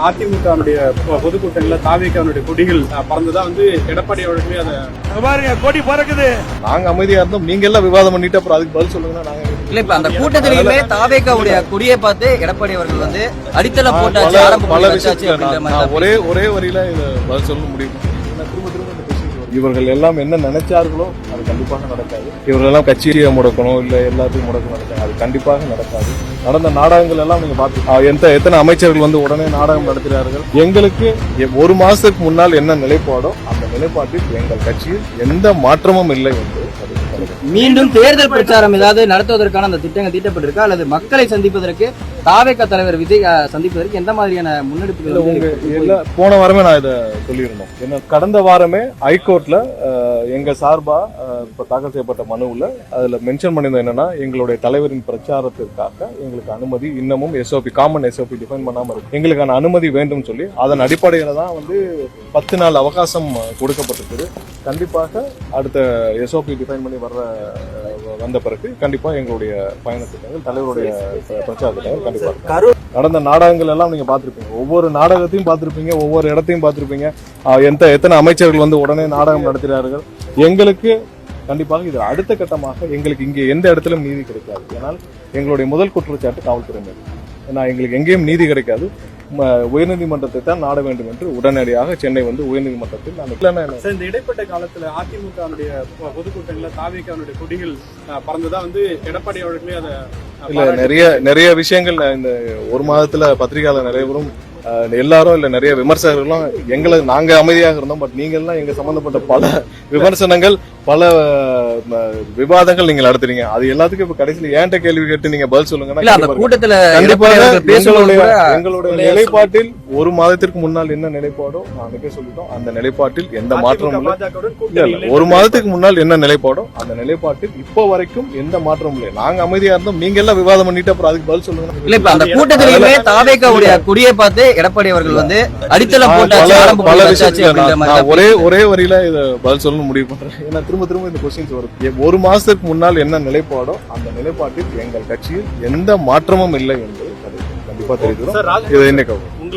அதிமுகவுடைய பொதுக்கூட்டங்கள்ல தாவேக்காவுடைய கொடிகள் பறந்துதான் எடப்பாடி அவர்களே அதை பாருங்க கொடி பறக்குது. நாங்க அமைதியா இருந்தோம், நீங்க எல்லாம் விவாதம் பண்ணிட்டு அப்புறம் அதுக்கு பதில் சொல்லுங்கன்னா நாங்க இல்ல. இப்ப அந்த கூட்டத்திலேயுமே தாவேக்காவுடைய கொடியை பார்த்து எடப்பாடி அவர்கள் அடித்தளம் போட்டாச்சு, ஆரம்ப பல வச்சாச்சு அப்படின்ற விஷயத்துல மாதிரி ஒரே வரியில இதை பதில் சொல்ல முடியும். இவர்கள் எல்லாம் என்ன நினைச்சார்களோ அது கண்டிப்பாக நடக்காது. இவர்கள் எல்லாம் கட்சியை முடக்கணும், இல்ல எல்லாத்தையும் முடக்கணும் நடக்காது, அது கண்டிப்பாக நடக்காது. நடந்த நாடகங்கள் எல்லாம் நீங்க பார்த்து எத்தனை அமைச்சர்கள் உடனே நாடகம் நடத்துகிறார்கள். எங்களுக்கு ஒரு மாசத்துக்கு முன்னால் என்ன நிலைப்பாடோ அந்த நிலைப்பாட்டில் எங்கள் கட்சியில் எந்த மாற்றமும் இல்லை என்று மீண்டும் தேர்தல் பிரச்சாரம் ஏதாவது நடத்துவதற்கான அந்த திட்டங்கள் தீட்டப்பட்டிருக்கா, அல்லது மக்களை சந்திப்பதற்கு தாவேகா தலைவர் விஜய் சந்திப்பதற்கு எந்த மாதிரியான முன்னெடுப்புகள்? போன வாரமே நான் இதை சொல்லியிருந்தோம். என்ன கடந்த வாரமே ஹைகோர்ட்ல எங்க சார்பா இப்ப தாக்கல் செய்யப்பட்ட மனுவில் அதுல மென்ஷன் பண்ணியிருந்தது என்னன்னா, எங்களுடைய தலைவரின் பிரச்சாரத்திற்காக எங்களுக்கு அனுமதி இன்னமும் காமன் எஸ்ஓபி டிஃபைன் பண்ணாம இருக்கு, எங்களுக்கான அனுமதி வேண்டும் சொல்லி அதன் அடிப்படையில தான் 10 நாள் அவகாசம் கொடுக்கப்பட்டிருக்குது. கண்டிப்பாக அடுத்த எஸ்ஓபி டிஃபைன் பண்ணி வந்த பிறகு கண்டிப்பா எங்களுடைய பயணத்திட்டங்கள் தலைவருடைய பிரச்சாரத்திட்டங்கள் கண்டிப்பா நடந்த நாடகங்கள் எல்லாம் நீங்க பாத்திருப்பீங்க. ஒவ்வொரு நாடகத்தையும் பார்த்திருப்பீங்க, ஒவ்வொரு இடத்தையும் பார்த்திருப்பீங்க. எத்தனை அமைச்சர்கள் உடனே நாடகம் நடத்துகிறார்கள். எங்களுக்கு கண்டிப்பாக இது அடுத்த கட்டமாக எங்களுக்கு இங்கே எந்த இடத்திலும் நீதி கிடைக்காது. ஏன்னால் எங்களுடைய முதல் குற்றச்சாட்டு காவல்துறை மீது. ஏன்னா எங்களுக்கு எங்கேயும் நீதி கிடைக்காது, உயர்நீதிமன்றத்தை தான் நாட வேண்டும் என்று உடனடியாக சென்னை உயர்நீதிமன்றத்தில் இந்த இடைப்பட்ட காலத்துல அதிமுகவுடைய பொதுக்கூட்டங்கள்ல தாவேக்காவுடைய கொடிகள் பறந்துதான் எடப்பாடி அவர்களே அதை இல்ல நிறைய விஷயங்கள் இந்த ஒரு மாதத்துல பத்திரிகையாளர் நிறையவரும் எல்லாரும் இல்ல நிறைய விமர்சகர்களும் நாங்க அமைதியாக இருந்தோம். பட் நீங்க எல்லாம் எங்க சம்பந்தப்பட்ட பல விமர்சனங்கள், பல விவாதங்கள் நீங்க நடத்துறீங்க. அது எல்லாத்துக்கும் இப்ப கடைசியில ஏன்ட்ட கேள்வி கேட்டு நீங்க பதில் சொல்லுங்கன்னா, எங்களுடைய நிலைப்பாட்டில் ஒரு மாதத்திற்கு முன்னால் என்ன நிலைப்பாடோ நாளைக்கே சொல்லிட்டோம். அந்த நிலைப்பாட்டில் எந்த மாற்றமும் இல்லை. ஒரு மாதத்துக்கு முன்னால் என்ன நிலைப்பாடோ அந்த நிலைப்பாட்டில் இப்போ வரைக்கும் எந்த மாற்றமும் இல்லை. நாங்க அமைதியா இருந்தோம், நீங்க எல்லாம் விவாதம் பண்ணிட்டு அப்புறம் அதுக்கு பதில் சொல்லுங்க. இல்ல, இப்ப அந்த கூட்டத்திலேயுமே தாவேக்காவுடைய கொடியை பார்த்து எடப்பாடி அவர்கள் அடித்தளம் போட்டாச்சு, பல விஷயத்துல ஒரே வரியில இதை பதில் சொல்ல முடிவு பண்றேன். ஏன்னா திரும்ப இந்த கொஸ்டின்ஸ் வரும். ஒரு மாசத்துக்கு முன்னால் என்ன நிலைப்பாடோ அந்த நிலைப்பாட்டில் எங்கள் கட்சியில் எந்த மாற்றமும் இல்லை என்று கண்டிப்பா தெரிவிக்கிறோம். இது என்ன